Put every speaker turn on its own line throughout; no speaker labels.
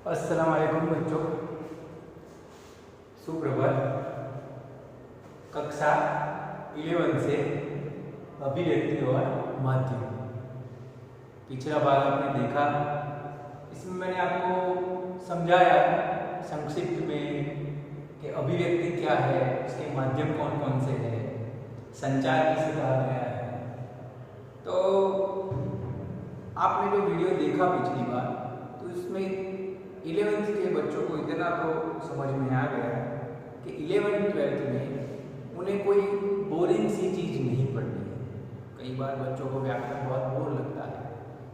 अस्सलाम वालेकुम बच्चों, सुप्रभात। कक्षा 11 से अभिव्यक्ति और माध्यम। पिछला भाग आपने देखा, इसमें मैंने आपको समझाया संक्षिप्त में कि अभिव्यक्ति क्या है, उसके माध्यम कौन कौन से हैं, संचार किसे कहा गया है। तो आपने जो वीडियो देखा पिछली बार, तो इसमें 11th के बच्चों को इतना तो समझ में आ गया कि 11th-12th में उन्हें कोई बोरिंग सी चीज़ नहीं पढ़नी है। कई बार बच्चों को व्याकरण बहुत बोर लगता है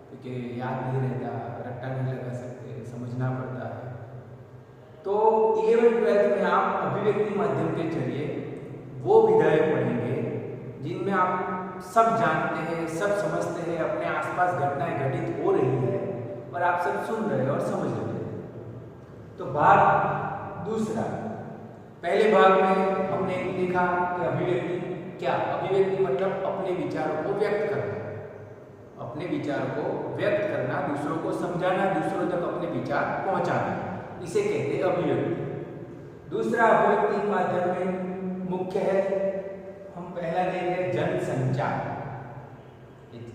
क्योंकि याद नहीं रहता, रट्टा नहीं लगा सकते, समझना पड़ता है। तो 11th-12th में आप अभिव्यक्ति माध्यम के जरिए वो विधाएं पढ़ेंगे जिनमें आप सब जानते हैं, सब समझते हैं, अपने आसपास घटनाएं घटित हो रही है और आप सब सुन रहे हैं और समझ रहे हैं। तो भाग दूसरा, पहले भाग में हमने देखा कि अभिव्यक्ति क्या, अभिव्यक्ति मतलब अपने विचारों को व्यक्त करना, अपने विचार को व्यक्त करना, दूसरों को समझाना, दूसरों तक अपने विचार पहुंचाना, इसे कहते हैं अभिव्यक्ति। दूसरा अभिव्यक्ति माध्यम में मुख्य है, हम पहला देख रहे हैं जनसंचार।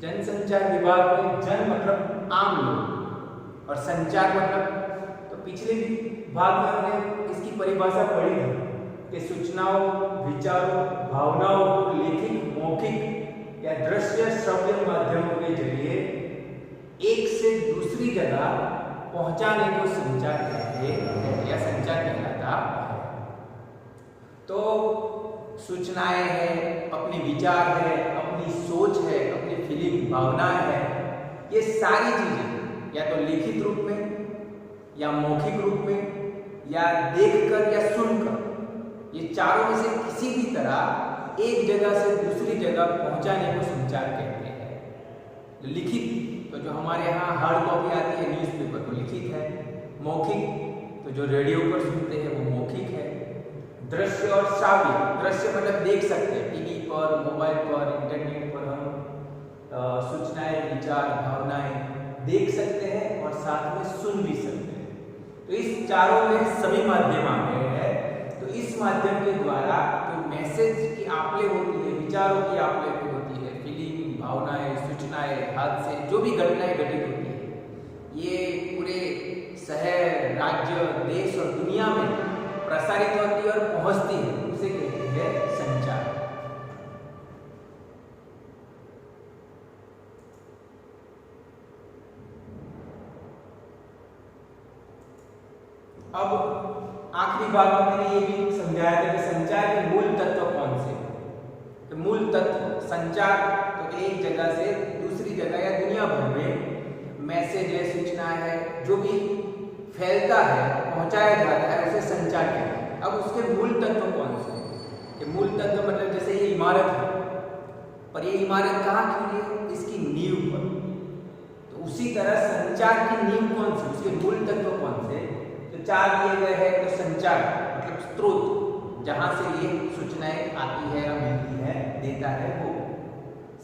जनसंचार विभाग में जन मतलब आम लोग और संचार मतलब, तो पिछले भाग में हमने इसकी परिभाषा पढ़ी थी कि सूचनाओं, विचारों, भावनाओं को लिखित, मौखिक या दृश्य श्रव्य माध्यमों के जरिए एक से दूसरी जगह पहुंचाने को संचार कहते हैं या संचार कहलाता है। तो सूचनाएं हैं, अपने विचार है, अपनी सोच है, अपनी फीलिंग, भावनाएं है, ये सारी चीजें या तो लिखित रूप में या मौखिक रूप में या देखकर या सुनकर, ये चारों में से किसी भी तरह एक जगह से दूसरी जगह पहुंचाने को संचार कहते हैं। लिखित तो जो हमारे यहाँ हार्ड कॉपी आती है न्यूज़पेपर, वो लिखित है। मौखिक तो जो रेडियो पर सुनते हैं वो मौखिक है। दृश्य और श्राव्य, दृश्य मतलब देख सकते हैं, टीवी पर, मोबाइल पर, इंटरनेट पर हम सूचनाएं, विचार, भावनाएं देख सकते हैं और साथ में सुन भी सकते हैं। तो इस चारों में सभी माध्यम आ गए हैं। तो इस माध्यम के द्वारा जो मैसेज की आपले होती है, विचारों की आपले होती है, फीलिंग, भावनाएं, सूचनाएं, हादसे, जो भी घटनाएं घटित होती है, ये पूरे शहर, राज्य, देश और दुनिया में प्रसारित होती है और पहुंचती है, उसे कहते हैं संचार। अब आखिरी भाग में मैंने ये भी समझाया था कि संचार के मूल तत्व कौन से हैं। तो मूल तत्व संचार तो एक जगह से दूसरी जगह या दुनिया भर में मैसेज है, सूचनाएं है, जो भी फैलता है, पहुंचाया जाता है, उसे संचार कहते हैं। अब उसके मूल तत्व कौन से हैं? कि मूल तत्व मतलब जैसे ये इमारत है, पर ये इमारत कहाँ खड़ी है? इसकी नींव पर। तो उसी तरह संचार की नींव कौन सी, उसके मूल तत्व कौन से? तो चार दिए गए हैं। तो संचार मतलब स्रोत, जहां से ये सूचनाएं आती है या मिलती है, देता है वो।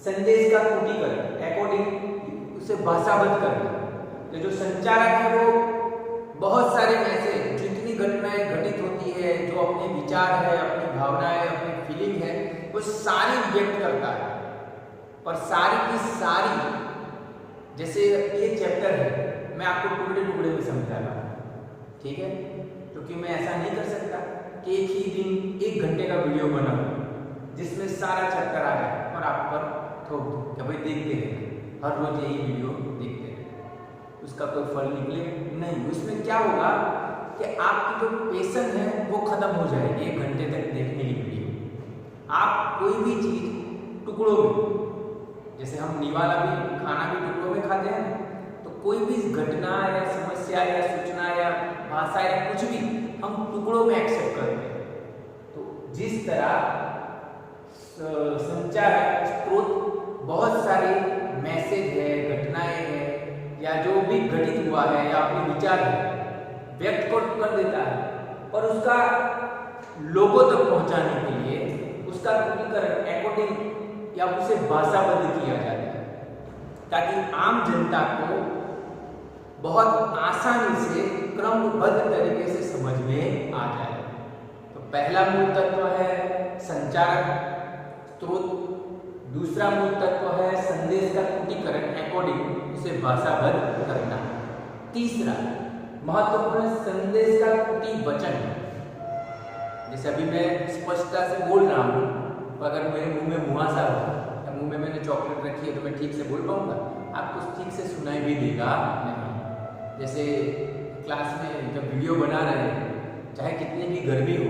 संदेश का कूटीकरण, एकोडिंग, उसे भाषाबद्ध करना। तो जो संचारक है वो बहुत सारे मैसेज, जितनी घटनाएं घटित होती है, जो अपने विचार है, अपनी भावनाएं, अपनी फीलिंग है, वो सारी व्यक्त करता है। पर सारी की सारी, जैसे ये चैप्टर है, मैं आपको टुकड़े टुकड़े में समझा रहा हूँ, ठीक है? क्योंकि मैं ऐसा नहीं कर सकता कि एक ही दिन 1 घंटे का वीडियो बनाऊं जिसमें सारा चैप्टर आ जाए और आप पर ठोक दूं कि भाई देखते हैं, हर रोज यही वीडियो देखते हैं, उसका कोई फल निकले नहीं। उसमें क्या होगा कि आपकी जो पेशन है वो खत्म हो जाएगी 1 घंटे तक देखने की वीडियो। आप कोई भी चीज टुकड़ों में, जैसे हम निवाला भी, खाना भी टुकड़ों में खाते हैं, तो कोई भी घटना या समस्या या सूचना या भाषा या कुछ भी हम टुकड़ों में एक्सेप्ट करते हैं। तो जिस तरह संचार स्रोत बहुत सारे मैसेज है, घटनाएं हैं, या जो भी घटित हुआ है या अपने विचार है, व्यक्त कर देता है, और उसका लोगों तक पहुंचाने के लिए उसका कूटीकरण, एकोडिंग या उसे भाषाबद्ध किया जाता है, ताकि आम जनता को बहुत आसानी से क्रम क्रमबद्ध तरीके से समझ में आ जाए। तो पहला मूल तत्व है संचारक स्रोत, दूसरा मूल तत्व है संदेश का त्रुटिकरण एन्कोडिंग, उसे भाषाबद्ध करना, तीसरा महत्वपूर्ण संदेश का त्रुटिवचन। जैसे अभी मैं स्पष्टता से बोल रहा हूँ, तो अगर मेरे मुंह में मुहासा हो या मुंह में मैंने चॉकलेट रखी है तो मैं ठीक से बोल पाऊंगा? आपको ठीक से सुनाई भी देगा नहीं। जैसे क्लास में जब वीडियो बना रहे हैं, चाहे कितनी भी गर्मी हो,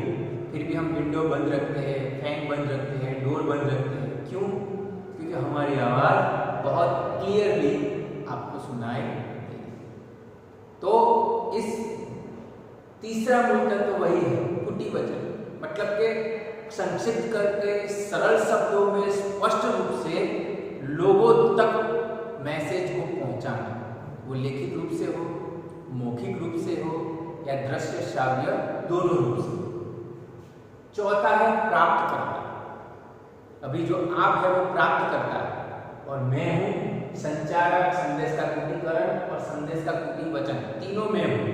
फिर भी हम विंडो बंद रखते हैं, फैन बंद रखते हैं, डोर बंद रखते हैं। क्यों? क्योंकि हमारी आवाज़ बहुत क्लियरली आपको सुनाई देगी। तो इस तीसरा मूल तत्व तो वही है त्रुटिवचन, मतलब के संक्षिप्त करके सरल शब्दों में स्पष्ट रूप से लोगों तक मैसेज को पहुंचाना, वो लिखित रूप से हो, मौखिक रूप से हो या दृश्य श्राव्य दोनों रूप से। चौथा है प्राप्त करना। अभी जो आप है वो प्राप्त करता है और मैं हूं संचारक, संदेश का त्रुटिकरण और संदेश का त्रुटिवचन, तीनों में हूं।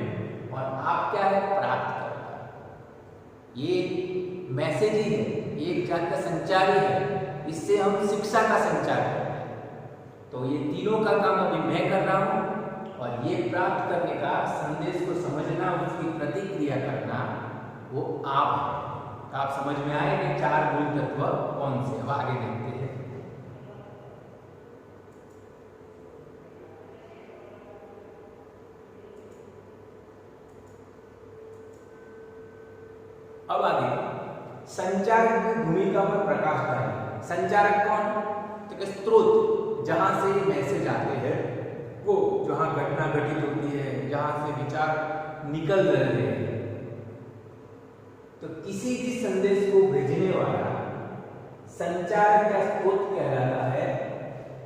और आप क्या है? प्राप्त करता है। ये मैसेज ही है, एक जात का संचार ही है, इससे हम शिक्षा का संचार करते हैं। तो ये तीनों का काम अभी मैं कर रहा हूं और ये प्राप्त करने का, संदेश को समझना, उसकी प्रतिक्रिया करना, वो आप है। तो आप समझ में आए कि चार मूल तत्व कौन से? अब आगे देखते हैं। अब आगे संचारक की भूमिका पर प्रकाश डालें। संचारक कौन? तो स्रोत, जहां से मैसेज आते हैं, वो जहां घटना घटित होती है, जहां से विचार निकल रहे हैं। तो किसी भी संदेश को भेजने वाला संचारक का स्रोत कहलाता है।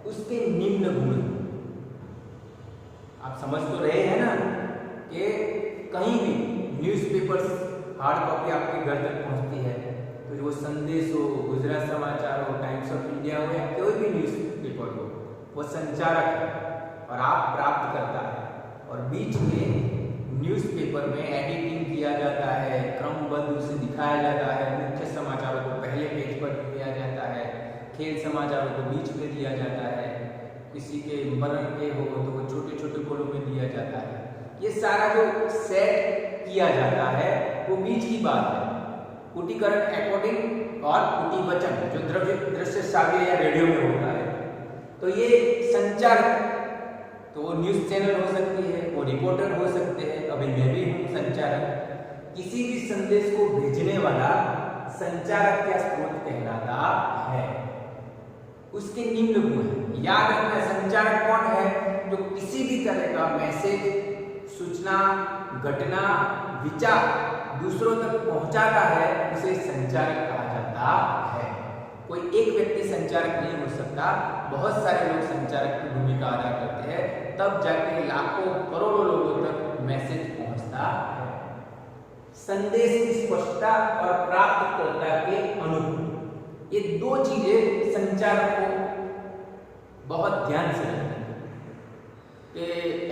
उसके निम्न गुण आप समझ तो रहे हैं ना कि कहीं भी न्यूज़पेपर्स हार्ड कॉपी आपके घर तक पहुंचती है, तो वो संदेश हो, गुजरात समाचार हो, टाइम्स ऑफ इंडिया हो या कोई भी न्यूज़पेपर हो, वो संचारक है और आप प्राप्त करता है। और बीच में न्यूज़पेपर में एडिटिंग किया जाता है, क्रमबद्ध उसे दिखाया जाता है, मुख्य समाचारों को पहले पेज पर दिया जाता है, खेल समाचारों को बीच में दिया जाता है, किसी के मरण के हो तो वो छोटे छोटे गोलों में दिया जाता है। ये सारा जो सेट किया जाता है वो बीच की बात है। त्रुटिकरण एन्कोडिंग और त्रुटिवचन जो दृश्य श्राव्य या रेडियो में होता है। तो ये संचार, तो वो न्यूज़ चैनल हो सकती है, वो रिपोर्टर हो सकते हैं, अभी मैं भी हूँ संचारक। किसी भी संदेश को भेजने वाला संचारक का स्रोत कहलाता है। उसके निम्न गुण है, याद रखना। संचारक कौन है? जो किसी भी तरह का मैसेज, सूचना, घटना, विचार दूसरों तक पहुंचाता है, उसे संचारक कहा जाता है। कोई एक व्यक्ति संचारक नहीं हो सकता, बहुत सारे लोग संचारक की भूमिका अदा करते हैं, तब जाके लाखों करोड़ों लोगों तक मैसेज पहुंचता है। संदेश की स्पष्टता और प्राप्तकर्ता के अनुभव, ये दो चीजें संचारक को बहुत ध्यान से रखनी है।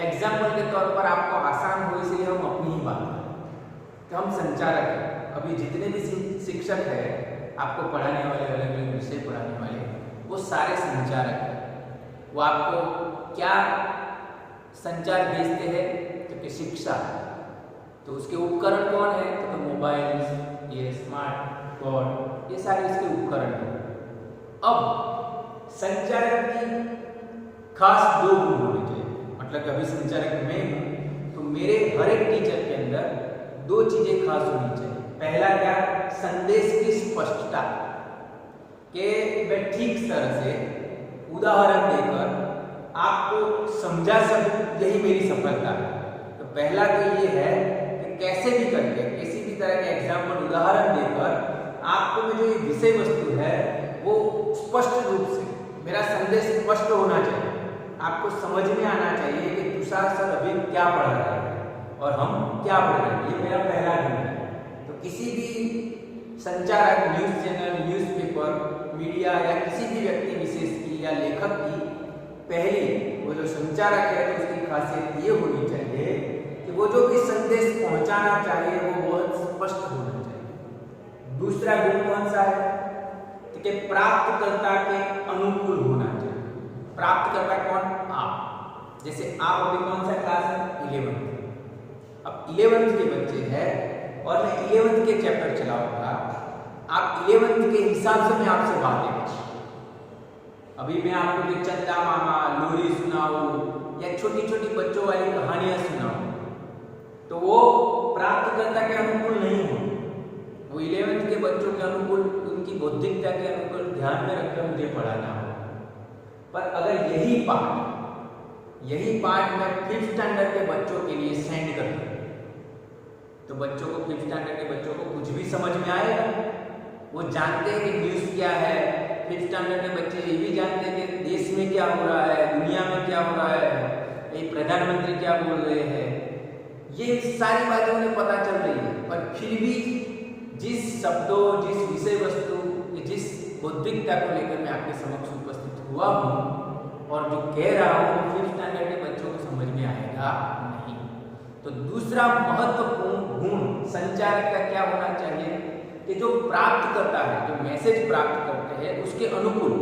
एग्जाम्पल के तौर पर आपको आसान हो इसलिए हम अपनी ही बात करें कि हम संचारक हैं। अभी जितने भी शिक्षक हैं, आपको पढ़ाने वाले, अलग अलग विषय पढ़ाने वाले, वो सारे संचारक हैं। वो आपको क्या संचार भेजते हैं? क्योंकि शिक्षा, तो उसके उपकरण कौन है? तो मोबाइल, ये स्मार्ट बोर्ड, ये सारे इसके उपकरण हैं। अब संचारक की खास दो गुण होने चाहिए। मतलब कभी संचारक मैं हूं तो मेरे हर एक टीचर के अंदर दो चीजें खास होनी चाहिए। पहला क्या? संदेश की स्पष्टता, कि मैं ठीक तरह से उदाहरण देकर आपको समझा सकूं, यही मेरी सफलता है। तो पहला तो ये है कि कैसे भी करके किसी भी तरह के एग्जाम्पल, उदाहरण देकर आपको में जो ये विषय वस्तु है वो स्पष्ट रूप से, मेरा संदेश स्पष्ट होना चाहिए। आपको समझ में आना चाहिए कि तुषार सर अभी क्या पढ़ा रहे हैं और हम क्या पढ़ रहे हैं। ये मेरा पहला गुण है। तो किसी भी संचारक, न्यूज़ चैनल, न्यूज़पेपर, मीडिया या किसी भी व्यक्ति विशेष की या लेखक की पहली वो जो संचारक है तो उसकी खासियत ये होनी चाहिए कि वो जो भी संदेश पहुंचाना चाहिए वो बहुत स्पष्ट होना चाहिए। दूसरा गुण कौन सा है कि प्राप्तकर्ता के अनुकूल होना चाहिए। प्राप्तकर्ता कौन? आप। जैसे आप अभी कौन सा क्लास है? 11th। अब 11th के बच्चे हैं और मैं 11th के चैप्टर चलाऊंगा, आप 11th के हिसाब से मैं आपसे बातें करूंगा। अभी मैं आपको कोई चंदा मामा, लोरी सुनाऊं या छोटी छोटी बच्चों वाली कहानियां सुनाऊं तो वो प्राप्तकर्ता के अनुकूल नहीं हो। वो 11th के बच्चों के अनुकूल, उनकी बौद्धिकता के अनुकूल ध्यान में रखकर मुझे पढ़ाना हो। पर अगर यही पाठ मैं 5th स्टैंडर्ड के बच्चों के लिए सेंड कर दूं तो बच्चों को 5th स्टैंडर्ड के बच्चों को कुछ भी समझ में आएगा? वो जानते हैं कि न्यूज़ क्या है। 5th स्टैंडर्ड के बच्चे ये भी जानते हैं कि देश में क्या हो रहा है, दुनिया में क्या हो रहा है, ये प्रधानमंत्री क्या बोल रहे हैं, ये सारी बातें उन्हें पता चल रही है। पर फिर भी जिस शब्दों, जिस विषय वस्तु, जिस बौद्धिकता को लेकर मैं आपके समक्ष उपस्थित हुआ हूँ और जो कह रहा हूँ वो 5th स्टैंडर्ड के बच्चों को समझ में आएगा नहीं। तो दूसरा महत्वपूर्ण गुण संचारक का क्या होना चाहिए कि जो प्राप्त करता है, जो मैसेज प्राप्त करते हैं उसके अनुकूल।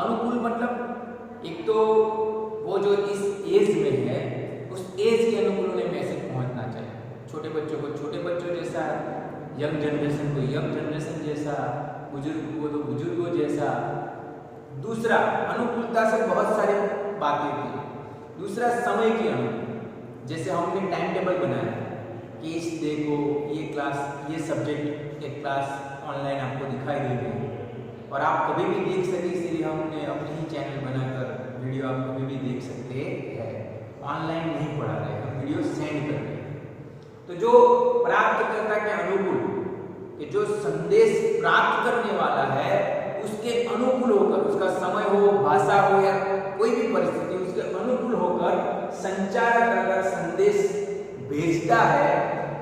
अनुकूल मतलब एक तो वो जो इस एज में है उस एज के अनुकूल उन्हें मैसेज पहुंचना चाहिए। छोटे बच्चों को छोटे बच्चों जैसा, यंग जनरेशन को यंग जनरेशन जैसा, बुजुर्ग को तो बुजुर्गों जैसा। दूसरा, अनुकूलता से बहुत सारी बातें थी। दूसरा, समय के अनुकूल। जैसे हमने टाइम टेबल बनाया कि इस डे को ये क्लास, ये सब्जेक्ट एक क्लास ऑनलाइन आपको दिखाई देगी और आप कभी भी देख सके, इसलिए हमने अपने ही चैनल बनाकर वीडियो आप कभी भी देख सकते हैं। ऑनलाइन नहीं पढ़ा रहे, हम वीडियो सेंड कर रहे हैं। तो जो प्राप्तकर्ता के अनुकूल, कि जो संदेश प्राप्त करने वाला है उसके अनुकूल होकर, उसका समय हो, भाषा हो या कोई भी परिस्थिति, उसके अनुकूल होकर संचारक अगर संदेश भेजता है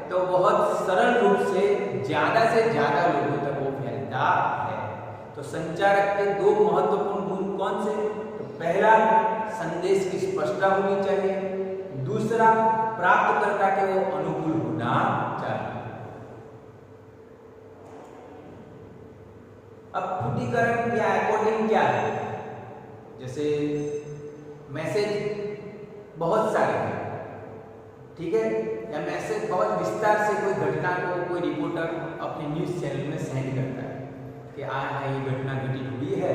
तो बहुत सरल रूप से ज्यादा लोगों तक वो फैलता है। तो संचारक के दो महत्वपूर्ण गुण कौन से? तो पहला, संदेश की स्पष्टता होनी चाहिए। दूसरा, प्राप्तकर्ता के वो अनुकूल होना चाहिए। अब फुटीकरण या एकोडिंग क्या है? जैसे मैसेज बहुत सारे हैं, ठीक है, या मैसेज बहुत विस्तार से कोई घटना को कोई रिपोर्टर अपने न्यूज़ चैनल में सेंड करता है कि हाँ ये घटना घटित हुई है।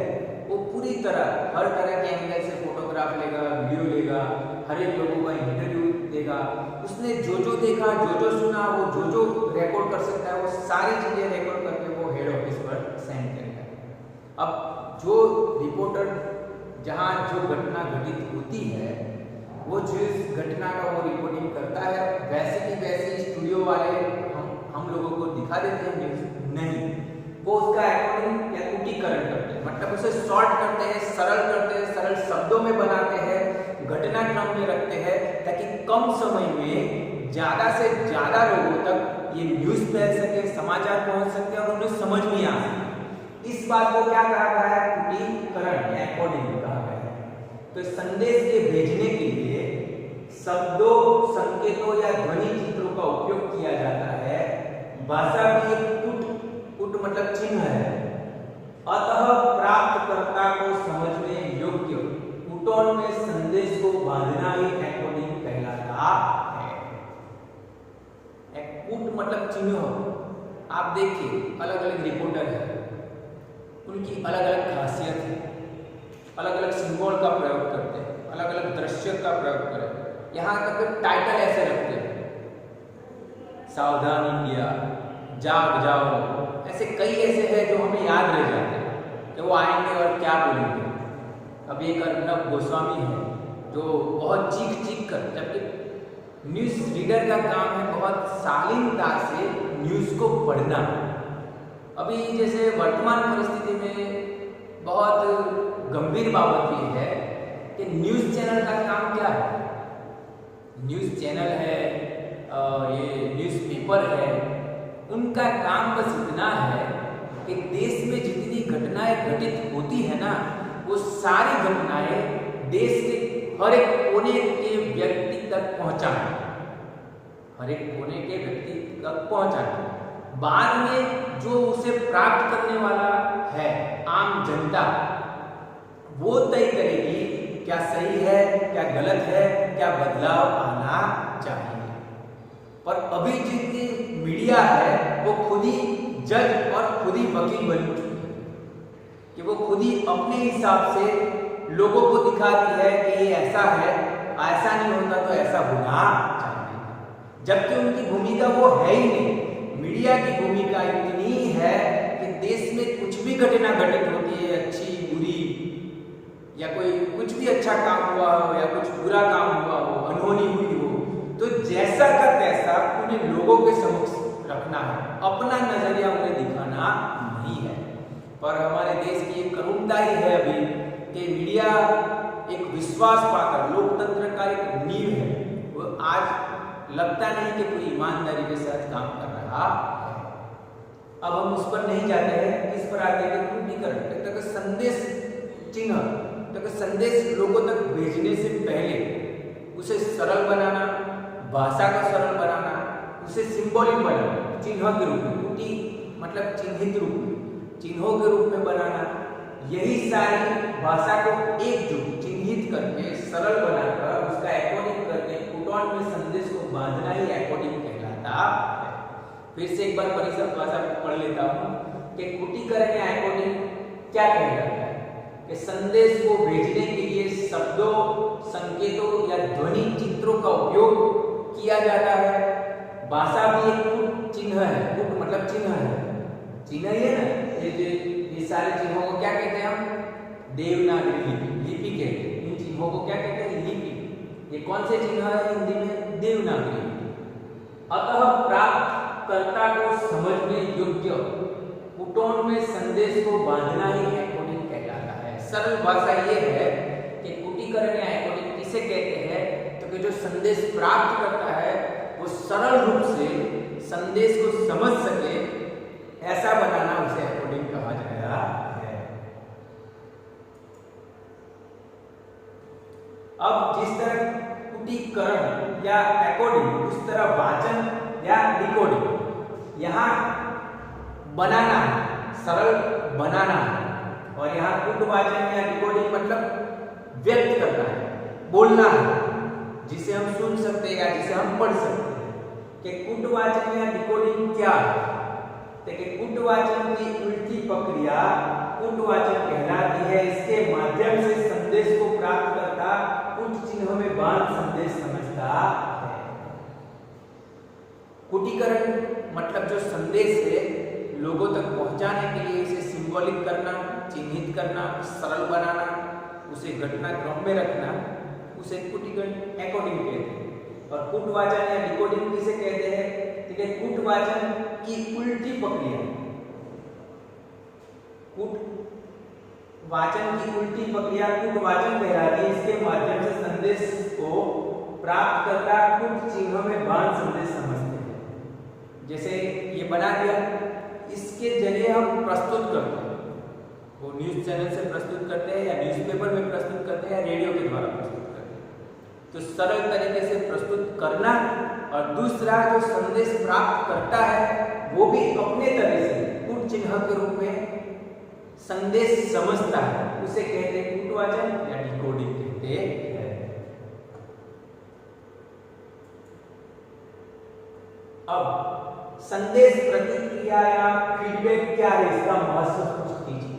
वो पूरी तरह हर तरह के एंगल से फोटोग्राफ लेगा, वीडियो लेगा, हर एक लोगों का इंटरव्यू देगा। उसने जो जो देखा, जो जो सुना, वो जो जो रिकॉर्ड कर सकता है वो सारी चीज़ें रिकॉर्ड करके वो हेड ऑफिस पर सेंड करेगा। अब जो रिपोर्टर जहाँ जो घटना घटित होती है वो जिस घटना का वो रिपोर्टिंग करता है वैसे की वैसे स्टूडियो वाले हम लोगों को दिखा देते हैं न्यूज़ नहीं, वो उसका एकोडिंग या कुटीकरण करते हैं, मतलब उसे शॉर्ट करते हैं, सरल करते हैं, सरल शब्दों में बनाते हैं, घटनाक्रम में रखते हैं ताकि कम समय में ज़्यादा से ज़्यादा लोगों तक ये न्यूज़ फैल सके, समाचार पहुंच सके और उन्हें समझ में आ सके। इस बात को क्या कहा गया है? कुटीकरण या एकोडिंग कहा गया है। तो संदेश के भेजने के लिए शब्दों, संकेतों या ध्वनि चित्रों का उपयोग किया जाता है। भाषा भी एक पुट मतलब चिन्ह है। अतः प्राप्तकर्ता को समझने योग्य पुटों में संदेश को बांधना ही एकोडिंग कहलाता है। एक पुट मतलब चिन्ह। आप देखिए अलग अलग रिपोर्टर है, उनकी अलग अलग खासियत है, अलग अलग सिंबल का प्रयोग करते हैं, अलग अलग दृश्य का प्रयोग करते हैं। यहाँ तक टाइटल ऐसे रखते हैं, सावधान इंडिया, जाग जाओ, ऐसे कई ऐसे हैं जो हमें याद रह जाते हैं कि वो आएंगे और क्या बोलेंगे। अब एक अर्नब गोस्वामी है जो बहुत चीख कर, जबकि न्यूज़ रीडर का काम है बहुत शालीनता से न्यूज़ को पढ़ना। अभी जैसे वर्तमान परिस्थिति में बहुत गंभीर बाबत ये है कि न्यूज़ चैनल का काम क्या है? न्यूज़ चैनल है, ये न्यूज़पेपर है, उनका काम बस इतना है कि देश में जितनी घटनाएं घटित होती है ना, वो सारी घटनाएं देश के हर एक कोने के व्यक्ति तक पहुंचाना। हर एक कोने के व्यक्ति तक पहुंचाना। बाद में जो उसे प्राप्त करने वाला है आम जनता, वो तय करेगी क्या सही है, क्या गलत है, क्या बदलाव आना चाहिए। पर अभी जितनी मीडिया है वो खुद ही जज और खुद ही वकील बन चुकी है कि वो खुद ही अपने हिसाब से लोगों को दिखाती है कि ये ऐसा है, ऐसा नहीं होता तो ऐसा होना चाहिए, जबकि उनकी भूमिका वो है ही नहीं। मीडिया की भूमिका इतनी है कि देश में कुछ भी घटना घटित होती है, अच्छी बुरी, या कोई कुछ भी अच्छा काम हुआ हो या कुछ बुरा काम हुआ हो, अनहोनी हुई हो, तो जैसा का तैसा उन्हें लोगों के समक्ष रखना है, अपना नजरिया उन्हें दिखाना नहीं है। पर हमारे देश की एक करुणता ही है अभी कि मीडिया एक विश्वास पाकर लोकतंत्र का एक नींव है, वो आज लगता नहीं कि कोई ईमानदारी के साथ काम कर रहा है। अब हम उस पर नहीं जाते हैं, इस पर आते हैं त्रुटिकरण, संदेश चिन्ह, संदेश लोगों तक भेजने से पहले उसे सरल बनाना, भाषा को सरल बनाना, उसे सिंबॉलिक बनाना, चिन्ह के रूप में, त्रुटि मतलब चिन्हित रूप में, चिन्हों के रूप में बनाना, यही सारी भाषा को एकजुट चिन्हित करके सरल बनाकर उसका एकोडिंग करके पुटऑन में संदेश को बांधना ही एकोडिंग कहलाता है। फिर से एक बार परिशब्द भाषा पढ़ लेता हूँ कि त्रुटिकरण या एकोडिंग क्या कहलाता है कि संदेश को भेजने के लिए शब्दों, संकेतों या ध्वनि चित्रों का उपयोग किया जाता है। भाषा भी एक कूट चिन्ह है, कूट मतलब चिन्ह है, चिन्ह ही है ना। ये सारे चिन्हों को क्या कहते हैं हम? देवनागरी लिपि, लिपि कहते हैं। इन चिन्हों को क्या कहते हैं? लिपि। ये कौन से चिन्ह है हिंदी में? देवनागरी। अतः प्राप्तकर्ता को समझने योग्य पुटऑन में संदेश को बांधना ही एकोडिंग कहलाता है। सरल भाषा ये है कि त्रुटिकरण या एकोडिंग किसे कहते हैं, तो कि जो संदेश प्राप्त करता है वो सरल रूप से संदेश को समझ सके, ऐसा बनाना उसे एकोडिंग कहा जाता है। अब जिस तरह त्रुटिकरण या एकोडिंग, उस तरह वाचन या डिकोडिंग यहाँ बनाना है, सरल बनाना है, और यहाँ कूटवाचन या डिकोडिंग मतलब व्यक्त करना है, बोलना है, जिसे हम सुन सकते हैं या जिसे हम पढ़ सकते हैं। कि कूटवाचन या डिकोडिंग क्या है? देखिए, कूटवाचन की उल्टी प्रक्रिया कूटवाचन कहलाती है। इसके माध्यम से संदेश को प्राप्त करता कूट चिन्हों में बांध संदेश समझता है। कूटीकरण मतलब जो संदेश है लोगों तक पहुंचाने के लिए इसे सिंबॉलिक करना, चिन्हित करना, सरल बनाना, उसे घटनाक्रम में रखना, उसे कूटीकरण एकोडिंग कहते हैं। और कूटवाचन या डिकोडिंग किसे कहते हैं? ठीक है, कूटवाचन की उल्टी प्रक्रिया, कूटवाचन की उल्टी प्रक्रिया कूटवाचन कहलाती है। इसके माध्यम से संदेश को प्राप्त करता कूट चिन्हों में बांध संदेश समझते हैं। जैसे ये बना दिया, इसके जरिए हम प्रस्तुत करते हैं, वो न्यूज चैनल से प्रस्तुत करते हैं या न्यूज़पेपर में प्रस्तुत करते हैं या रेडियो के द्वारा प्रस्तुत करते हैं। तो सरल तरीके से प्रस्तुत करना, और दूसरा जो संदेश प्राप्त करता है वो भी अपने तरह से कूट चिन्ह के रूप में संदेश समझता है, उसे कहते हैं कूटवाचन या डिकोडिंग कहते हैं। अब संदेश प्रतिक्रिया या फीडबैक क्या है, इसका महत्व कुछ कीजिए।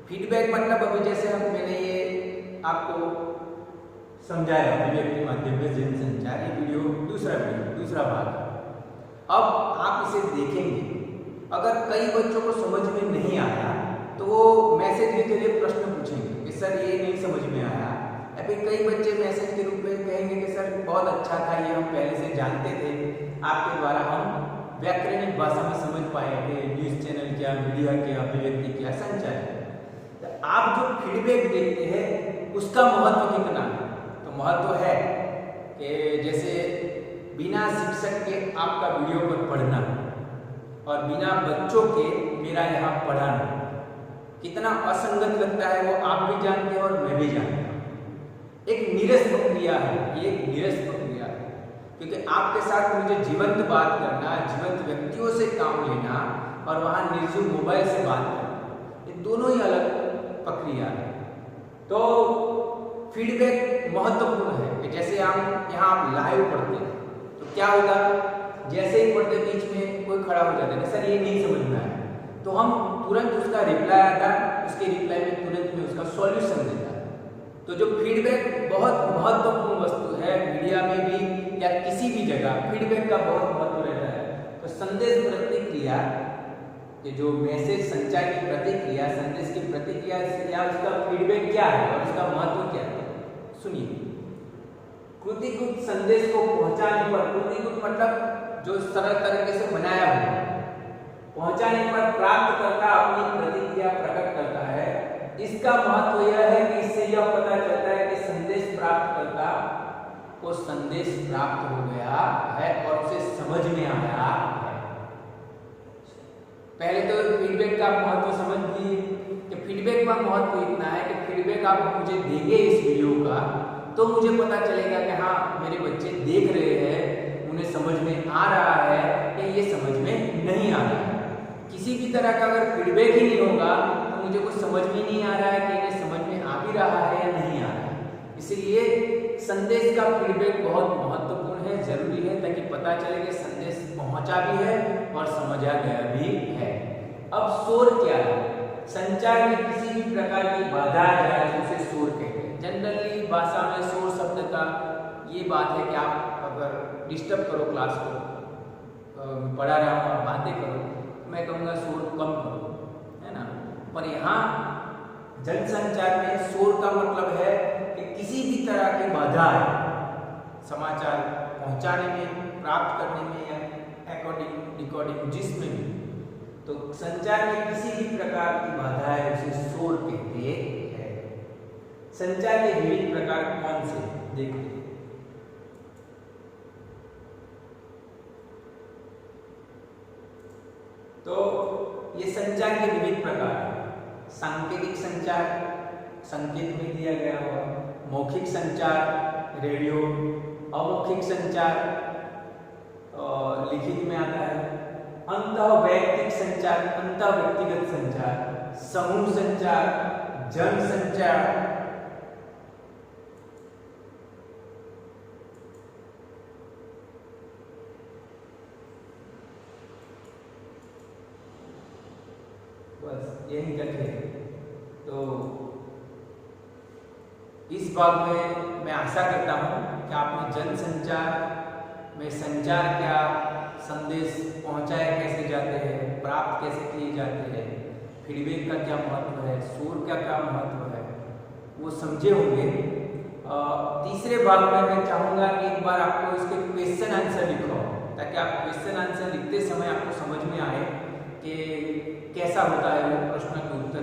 फीडबैक मतलब अभी जैसे मैंने ये आपको समझाया अभिव्यक्ति माध्यम में जनसंचार, ये वीडियो दूसरा भाग। अब आप इसे देखेंगे, अगर कई बच्चों को समझ में नहीं आया तो वो मैसेज के जरिए प्रश्न पूछेंगे कि सर ये नहीं समझ में आया, या फिर कई बच्चे मैसेज के रूप में कहेंगे कि सर बहुत अच्छा था, ये हम पहले से जानते थे, आपके द्वारा हम व्याकरणिक भाषा में समझ पाए कि न्यूज चैनल क्या, मीडिया क्या, अभिव्यक्ति क्या, संचार। तो आप जो फीडबैक देखते हैं उसका महत्व कितना है? तो महत्व है कि जैसे बिना शिक्षक के आपका वीडियो पर पढ़ना और बिना बच्चों के मेरा यहाँ पढ़ाना कितना असंगत लगता है वो आप भी जानते हैं और मैं भी जानता हूँ। एक नीरस प्रक्रिया है, ये एक नीरस प्रक्रिया है। क्योंकि आपके साथ मुझे जीवंत बात करना, जीवंत व्यक्तियों से काम लेना और वहाँ निर्जीव मोबाइल से बात करना, ये दोनों ही अलग प्रक्रिया है। तो फीडबैक महत्वपूर्ण है कि जैसे हम यहाँ आप लाइव पढ़ते हैं तो क्या होगा, जैसे ही पढ़ते बीच में कोई खड़ा हो जाता है, सर ये नहीं समझ में आया, तो हम तुरंत उसका रिप्लाई आता, उसके रिप्लाई में तुरंत में उसका सॉल्यूशन देता है। तो जो फीडबैक बहुत महत्वपूर्ण वस्तु है, मीडिया में भी या किसी भी जगह फीडबैक का बहुत महत्व रहता है। तो संदेश प्रतिक्रिया, ये जो मैसेज संचार की प्रतिक्रिया, संदेश की प्रतिक्रिया या उसका फीडबैक क्या है और उसका महत्व क्या है, सुनिए। कृतिगत संदेश को पहुंचाने पर, कृतिगत मतलब जो सरल तरीके से बनाया हुआ, पहुंचाने पर प्राप्तकर्ता अपनी प्रतिक्रिया प्रकट करता है। इसका महत्व यह है कि इससे यह पता चलता है कि संदेश प्राप्तकर्ता को संदेश प्राप्त हो गया है और उसे समझ में आया है। पहले तो फीडबैक का महत्व समझ लीजिए कि फीडबैक का महत्व इतना है कि फीडबैक आप मुझे देंगे इस वीडियो का तो मुझे पता चलेगा कि हाँ मेरे बच्चे देख रहे हैं, उन्हें समझ में आ रहा है कि ये समझ में नहीं आ रहा है। किसी भी तरह का अगर फीडबैक ही नहीं होगा तो मुझे कुछ समझ में नहीं आ रहा है कि इन्हें समझ में आ भी रहा है या नहीं आ रहा है। इसीलिए संदेश का फीडबैक बहुत महत्वपूर्ण है, जरूरी है, ताकि पता चले कि संदेश पहुंचा भी है और समझा गया भी है। अब शोर क्या है? संचार में किसी भी प्रकार की बाधा आ जाए तो उसे शोर कहते हैं। जनरली भाषा में शोर शब्द का ये बात है कि आप अगर डिस्टर्ब करो क्लास को, पढ़ा रहा हूँ आप बातें करो, मैं कहूँगा शोर कम करो, है ना। पर यहाँ जनसंचार में शोर का मतलब है कि किसी भी तरह की बाधा है समाचार पहुँचाने में, प्राप्त करने में या रिकॉर्डिंग जिसमें भी, तो संचार में किसी भी प्रकार की बाधा है उसे शोर कहते हैं। संचार के विभिन्न प्रकार कौन से देखिए। तो ये संचार के विविध प्रकार हैं। सांकेतिक संचार, संकेत में दिया गया हुआ, मौखिक संचार, रेडियो, अमौखिक संचार लिखित में आता है, अंतःवैयक्तिक संचार, अंतःव्यक्तिगत संचार, समूह संचार, जन संचार, बस यही तक है। तो इस भाग में मैं आशा करता हूँ कि आपने जनसंचार में संचार क्या, संदेश पहुँचाए कैसे जाते हैं, प्राप्त कैसे किए जाते हैं, फीडबैक का क्या महत्व है, शोर का क्या महत्व है, वो समझे होंगे। तीसरे भाग में मैं चाहूँगा कि एक बार आपको इसके क्वेश्चन आंसर लिखो, ताकि आप क्वेश्चन आंसर लिखते समय आपको समझ में आए कि कैसा होता है वो प्रश्न के उत्तर